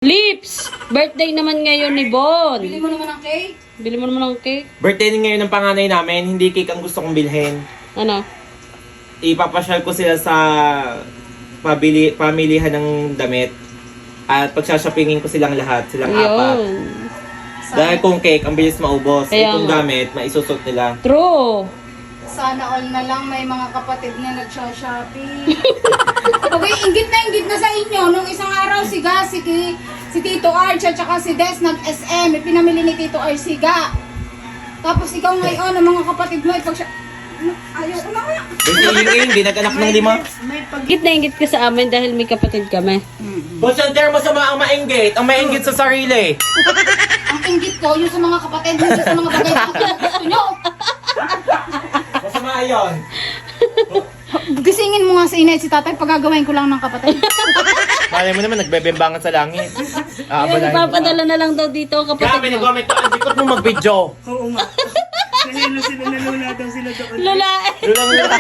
Lips! Birthday naman ngayon ni Bon. Bili mo naman ng cake. Bili mo naman ng cake. Birthday din ngayon ng panganay namin, hindi cake ang gusto kong bilhin. Ano? Ipapasyal ko sila sa pamilihan ng damit. At pagsashoppingin ko silang lahat, silang apat. Ayun. Dahil kung cake, ang bilis maubos. Kaya Kung nga. gamit, maisusot nila. True. Sana all na lang may mga kapatid na nagsha-shopping. Okay, ingit na sa inyo. Nung isang araw, siga, si Tito Arch at saka si Des nag-SM. Pinamili ni Tito Arch siga. Tapos ikaw ngayon, ang mga kapatid mo, ayaw ko na nga. Hindi nag-anak ng 5. May pag... Ingit na ingit ka sa amin dahil may kapatid kami. Consider mo sa mga mainggit, ang mainggit sa sarili. Ang inggit ko, yung sa mga kapatid, hindi sa mga bagay na gusto nyo. Masama yun. Gisingin mo nga si Inay at si Tatay, pagagawin ko lang ng kapatid. Malay mo naman, nagbebembangan sa langit. Ayun, ipapadala na lang daw dito ang Kaya kapatid mo. nag-comment ko, ang likot mo mag-video. Oo nga. Kasi nalula daw sila doon. Lalae. Lulang-lula.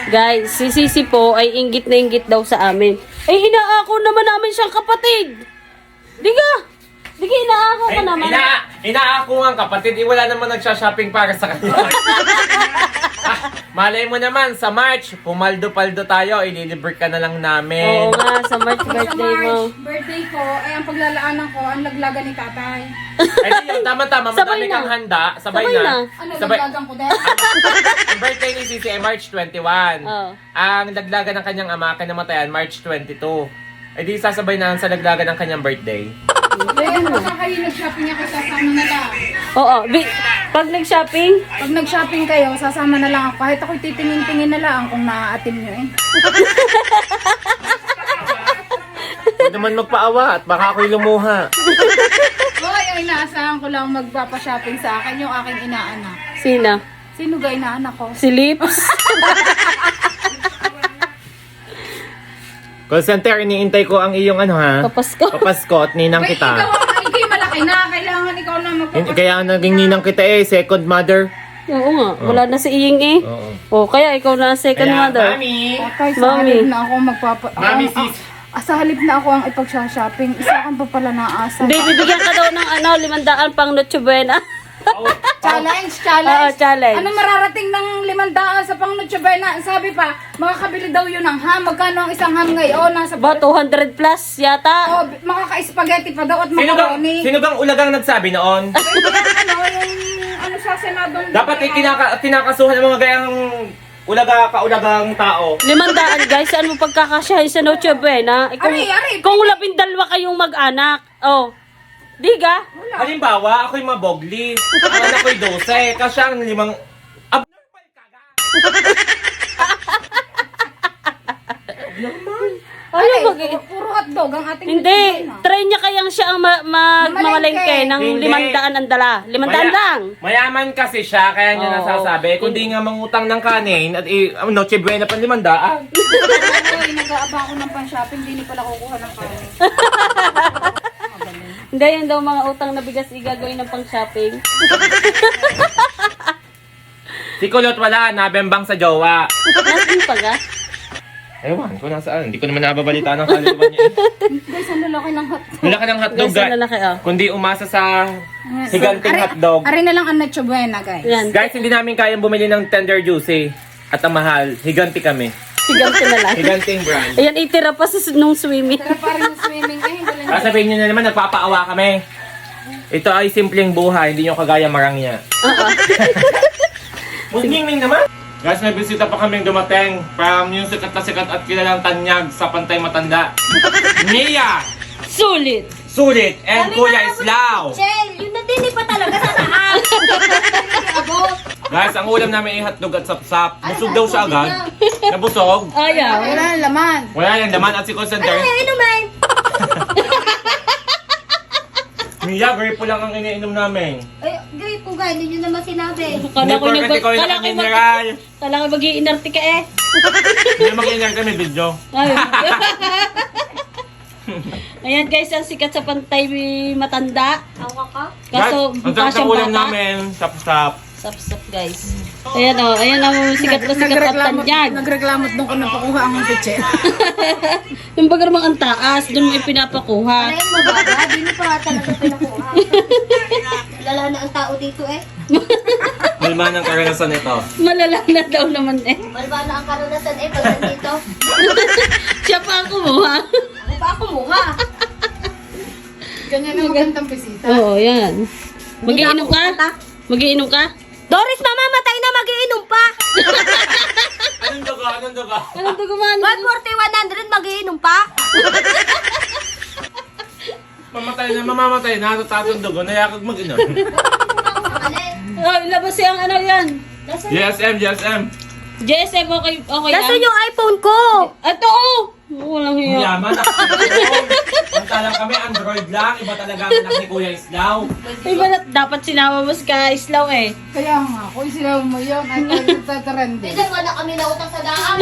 Guys, si Sisi po ay inggit na inggit daw sa amin. Ay, inaako naman namin siyang kapatid. Di ka? Di ka inaako ka naman? Inaako nga kapatid, wala naman nagsha-shopping para sa kanya. Malay mo naman, sa March, pumaldo-paldo tayo, ililibre ka na lang namin. Oo nga, sa March birthday mo. Birthday ko, ay ang paglalaanan ko, ang laglaga ni Tatay. Ay, di yun, tama-tama, Sabay madami na. kang handa. Sabay Sabay na. na. Ano, Sabay. laglagan ko din? Ang birthday ni Sisi ay March 21. Oo. Ang laglaga ng kanyang ama, kinamatayan, March 22. Ay di sasabay na sa laglaga ng kanyang birthday. Kaya kung saan kayo nag-shopping niya, kasama na lang. Oo, pag nag-shopping, Pag nag-shopping kayo, sasama na lang ako. Kahit ako'y titingin-tingin na lang kung naaatim nyo eh. Huwag naman magpaawa at baka ako'y lumuha. Hoy, ang inaasahan ko lang magpapa-shopping sa akin, yung aking inaanak. sino? Sino ga inaanak ko? Si Lips? Call center, iniintay ko ang iyong ano ha? Papasko. Papasko at ninang Ikaw kita. ang ikay malaki na. Kailangan ikaw na magpapa- Kaya naging ninang kita second mother. Oo nga, wala na si Iying eh. Oo. O, kaya ikaw na second mother. Mami! Tatay, sa Mami. halip na ako magpapa... Mami, ako- sis. sa halip na ako ang ipag-shopping. Isa kang pa pala naasa. Hindi, bibigyan ka daw ng 500 pang Noche Buena. Challenge! Oo, challenge. Ano mararating ng 500 sa pang Noche Buena? Sabi pa, makakabili daw yun ng ham. Magkano ang isang ham ngayon? Nasa... Ba, 200 plus yata. Oh, makaka-spaghetti pa daw at Sino bang, macaroni. sino bang ulagang nagsabi noon? Ano sa senadong... Dapat tinakasuhan ng mga gayang kaulagang tao. 500 guys, saan mo pagkakasyahin sa Noche Buena? Eh, Ari, kung 12 kayong mag-anak. Oh, di ka? Halimbawa, ako'y mabogli. Ang anak ko'y 12. Kasi ang 5... Abnormal ka ga! Ano ba? Puro hotdog ang ating... Hindi, Noche Buena. try niya kayang siya ang mamalengke ng Hindi. 500 ang dala. 500 lang. Mayaman kasi siya, kaya niya Oo. nasasabi. Kundi nga mangutang ng kanin at Noche Buena pa 500. Ay, nag-aaba ako ng pan-shopping, hindi ni pala kukuha ng kanin. Hindi, yan daw mga utang na bigas igagawin ng pang-shopping. Si Kulot wala, nabembang sa jowa. Nasaan pa ka? Ewan ko nasaan. Hindi ko naman nababalita ng kaluban niya. Guys, ang lalaki ng hotdog. Lalaki ng hotdog, Guys, ang lalaki oh. Kundi umasa sa higanting hotdog. Ari na lang ang Noche Buena, guys. Yan, Guys, hindi namin kayang bumili ng tender juicy. At ang mahal, higanti kami. higante na lang. Higanting brand. Ayan, itira pa sa nung swimming. Tara pa rin yung swimming. Ay, galing. Sasabihin nyo na naman, nagpapaawa kami. Ito ay simpleng buhay, hindi nyo kagaya marangya. Musming naman. Guys, may bisita pa kaming dumating from yung sikat na sikat at kilalang tanyag sa Pantay Matanda. Nia! Sulit! Sulit! And Kuya Islao! Chel, yun na din pa talaga sa taas. Guys, ang ulam namin ay hotdog at sapsap. Busog daw siya agad. Nabusog. Ayaw. Wala na laman. Wala yung laman at si call center. Inuman. Mia, grape lang ang iniinom namin. Ay, grape ko guys, hindi nyo naman sinabi. Kala ko Hindi porket ikaw yung naka-mineral. Kala ko mag-iinarte ka eh. Hindi mag-iingat kami video. Ayun. Ayan guys, ang sikat sa Pantay Matanda. Tawa ka? Kaso, Guys, ang mukha sarap ng siyang ulam bata. namin, sapsap. Sap-sap guys. Ayan o, ayan ang sikat na sikat at tanyag. Nagreklamo doon ko napakuha ang pitche. Yung baga namang ang taas, doon mo ipinapakuha. Ay, mababa. Di mo pa talaga pinakuha. Lala na ang tao dito eh. Malma ng karanasan nito. Malala na daw naman eh. Malba na ang karanasan eh pag nandito. Siya pa ang kumuha. Ako pa ako mukha. Ganyan ang magandang bisita. Oo, yan. Magiinom ka? Magiinom ka? Doris, mamamatay na magiinom pa. Anong dugo? Anong dugo? Anong duguman? 140, 100 magiinom pa. Mamamatay na. Tatong dugo. Nayakag mag-inom. Oh, ilabas ang ano yan. GSM. JSM, okay yan? Nasaan yung iPhone ko? Ito oh! Walang Ang hiya. yaman. Ang kami, Android lang. Iba talaga ang anak ni Kuya Islaw. Iba na, dapat sinama mo ka Islaw eh. Kaya nga, kung sila mo yun, ay tatarandi. Minsan wala kami nautang sa daan.